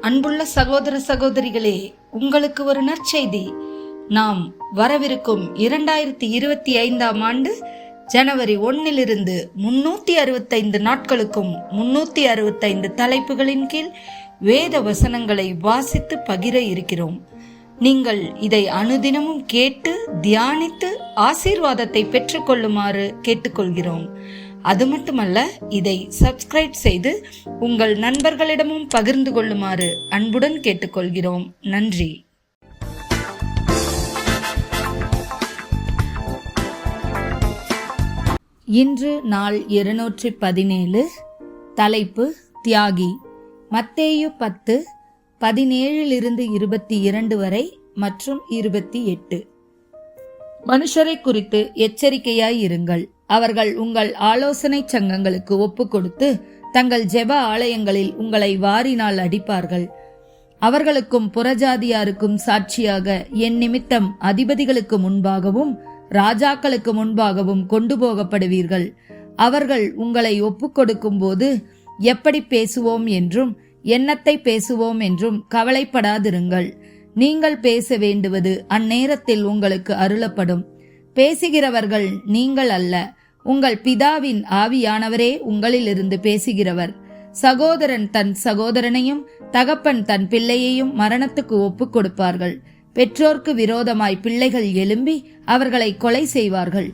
அன்புள்ள சகோதர சகோதரிகளே, உங்களுக்கு ஒரு நற்செய்தி. நாம் வரவிருக்கும் 2025 ஆண்டு ஜனவரி 1 365 நாட்களுக்கும் 365 தலைப்புகளின் கீழ் வேத வசனங்களை வாசித்து பகிர இருக்கிறோம். நீங்கள் இதை அனுதினமும் கேட்டு தியானித்து ஆசீர்வாதத்தை பெற்றுக்கொள்ளுமாறு கேட்டுக்கொள்கிறோம். அது மட்டுமல்ல, இதை சப்ஸ்கிரைப் செய்து உங்கள் நண்பர்களிடமும் பகிர்ந்து கொள்ளுமாறு அன்புடன் கேட்டுக்கொள்கிறோம். நன்றி. இன்று நாள் 217. தலைப்பு தியாகி. மத்தேயு 10:17-22 வரை மற்றும் 28. மனுஷரை குறித்து எச்சரிக்கையாய் இருங்கள். அவர்கள் உங்கள் ஆலோசனை சங்கங்களுக்கு ஒப்பு கொடுத்து தங்கள் ஜெப ஆலயங்களில் உங்களை வாரினால் அடிப்பார்கள். அவர்களுக்கும் புறஜாதியாருக்கும் சாட்சியாக என் நிமித்தம் அதிபதிகளுக்கு முன்பாகவும் ராஜாக்களுக்கு முன்பாகவும் கொண்டு போகப்படுவீர்கள். அவர்கள் உங்களை ஒப்பு கொடுக்கும் போது எப்படி பேசுவோம் என்றும் என்னத்தை பேசுவோம் என்றும் கவலைப்படாதிருங்கள். நீங்கள் பேச வேண்டுவது அந்நேரத்தில் உங்களுக்கு அருளப்படும். பேசுகிறவர்கள் நீங்கள் அல்ல, உங்கள் பிதாவின் ஆவியானவரே உங்களிலிருந்து பேசுகிறவர். சகோதரன் தன் சகோதரனையும் தகப்பன் தன் பிள்ளையையும் மரணத்துக்கு ஒப்பு கொடுப்பார்கள். பெற்றோர்க்கு விரோதமாய் பிள்ளைகள் எழும்பி அவர்களை கொலை செய்வார்கள்.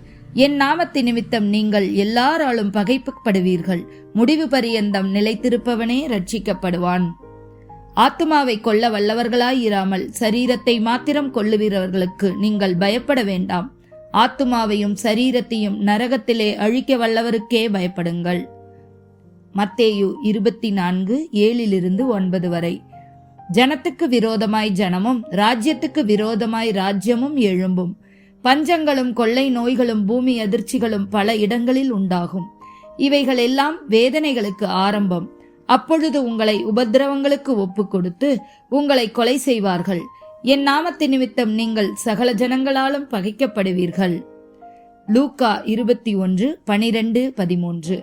என் நாமத்து நிமித்தம் நீங்கள் எல்லாராலும் பகைப்படுவீர்கள். முடிவு பரியந்தம் நிலைத்திருப்பவனே ரட்சிக்கப்படுவான். ஆத்துமாவை கொல்ல வல்லவர்களாயிராமல் சரீரத்தை மாத்திரம் கொல்லுகிறவர்களுக்கு நீங்கள் பயப்பட வேண்டாம். ஆத்துமாவையும் சரீரத்தையும் நரகத்திலே அழிக்க வல்லவருக்கே பயப்படுங்கள். மத்தேயு 24:7-9 வரை. ஜனத்துக்கு விரோதமாய் ஜனமும் ராஜ்யத்துக்கு விரோதமாய் ராஜ்யமும் எழும்பும். பஞ்சங்களும் கொள்ளை நோய்களும் பூமி அதிர்ச்சிகளும் பல இடங்களில் உண்டாகும். இவைகள் எல்லாம் வேதனைகளுக்கு ஆரம்பம். அப்பொழுது உங்களை உபத்திரவங்களுக்கு ஒப்பு கொடுத்து உங்களை கொலை செய்வார்கள். என் நாமத்து நிமித்தம் நீங்கள் சகல ஜனங்களாலும் பகைக்கப்படுவீர்கள். லூக்கா 21:12-13.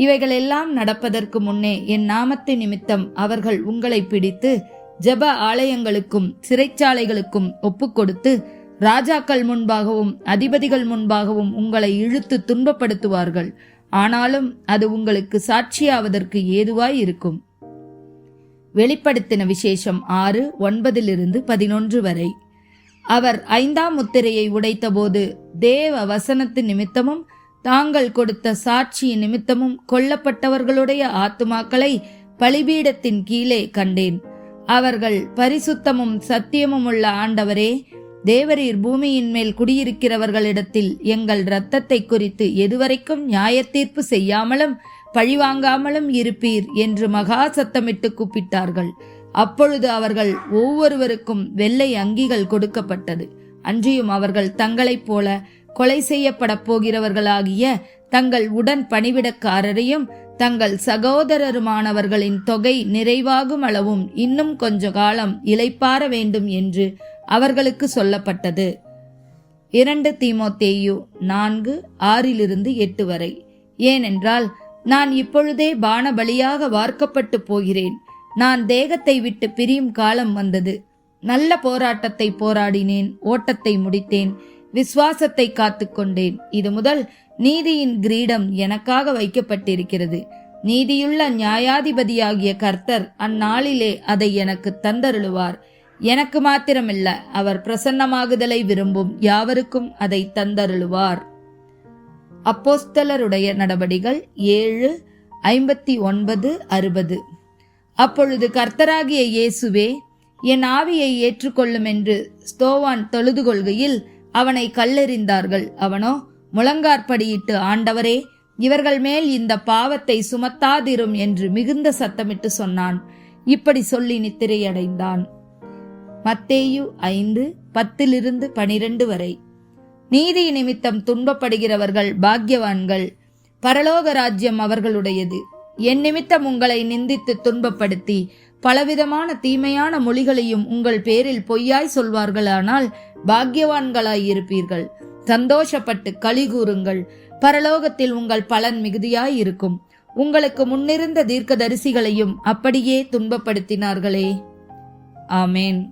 இவைகள் எல்லாம் நடப்பதற்கு முன்னே என் நாமத்து நிமித்தம் அவர்கள் உங்களை பிடித்து ஜெப ஆலயங்களுக்கும் சிறைச்சாலைகளுக்கும் ஒப்பு கொடுத்து ராஜாக்கள் முன்பாகவும் அதிபதிகள் முன்பாகவும் உங்களை இழுத்து துன்பப்படுத்துவார்கள். ஆனாலும் அது உங்களுக்கு சாட்சியாவதற்கு ஏதுவாய் இருக்கும். வெளிப்படுத்தின விசேஷம் 6:9-11 வரை. அவர் 5ஆம் முத்திரையை உடைத்தபோது தேவ வசனத்து நிமித்தமும் தாங்கள் கொடுத்த சாட்சியின் நிமித்தமும் கொல்லப்பட்டவர்களுடைய ஆத்துமாக்களை பலிபீடத்தின் கீழே கண்டேன். அவர்கள் பரிசுத்தமும் சத்தியமும் உள்ள ஆண்டவரே, தேவரீர் பூமியின் மேல் குடியிருக்கிறவர்களிடத்தில் எங்கள் இரத்தத்தை குறித்து எதுவரைக்கும் நியாயத்தீர்ப்பு செய்யாமலும் பழிவாங்காமலும் இருப்பீர் என்று மகா சத்தமிட்டு கூப்பிட்டார்கள். அப்பொழுது அவர்கள் ஒவ்வொருவருக்கும் வெள்ளை அங்கிகள் கொடுக்கப்பட்டது. அன்றியும் அவர்கள் தங்களைப் போல கொலை செய்யப்பட போகிறவர்களாகிய தங்கள் உடன் பணிவிடக்காரரையும் தங்கள் சகோதரருமானவர்களின் தொகை நிறைவாகும் அளவும் இன்னும் கொஞ்ச காலம் இளைப்பாற வேண்டும் என்று அவர்களுக்கு சொல்லப்பட்டது. 2 தீமோத்தேயு 4:6-8 வரை. ஏனென்றால் நான் இப்பொழுதே பானபலியாக வார்க்கப்பட்டு போகிறேன். நான் தேகத்தை விட்டு பிரியும் காலம் வந்தது. நல்ல போராட்டத்தை போராடினேன், ஓட்டத்தை முடித்தேன், விசுவாசத்தை காத்துக்கொண்டேன். இது முதல் நீதியின் கிரீடம் எனக்காக வைக்கப்பட்டிருக்கிறது. நீதியுள்ள நியாயாதிபதியாகிய கர்த்தர் அந்நாளிலே அதை எனக்கு தந்தருளுவார். எனக்கு மாத்திரமில்ல, அவர் பிரசன்னமாகுதலை விரும்பும் யாவருக்கும் அதை தந்தருளுவார். அப்போஸ்தலருடைய நடபடிகள் 7:59-60. அப்பொழுது கர்த்தராகிய இயேசுவே, என் ஆவியை ஏற்றுக்கொள்ளும் என்று ஸ்தோவான் தொழுது கொள்கையில் அவனை கல்லெறிந்தார்கள். அவனோ முழங்காற்படியிட்டு, ஆண்டவரே, இவர்கள் மேல் இந்த பாவத்தை சுமத்தாதிரும் என்று மிகுந்த சத்தமிட்டு சொன்னான். இப்படி சொல்லி நித்திரையடைந்தான். மத்தேயு 5:10-12 வரை. நீதி நிமித்தம் துன்பப்படுகிறவர்கள் பாக்கியவான்கள், பரலோக ராஜ்யம் அவர்களுடையது. என் நிமித்தம் உங்களை நிந்தித்து துன்பப்படுத்தி பலவிதமான தீமையான மொழிகளையும் உங்கள் பேரில் பொய்யாய் சொல்வார்களானால் பாக்கியவான்களாய் இருப்பீர்கள். சந்தோஷப்பட்டு களி கூறுங்கள், பரலோகத்தில் உங்கள் பலன் மிகுதியாய் இருக்கும். உங்களுக்கு முன்னிருந்த தீர்க்கதரிசிகளையும் அப்படியே துன்பப்படுத்தினார்களே. ஆமேன்.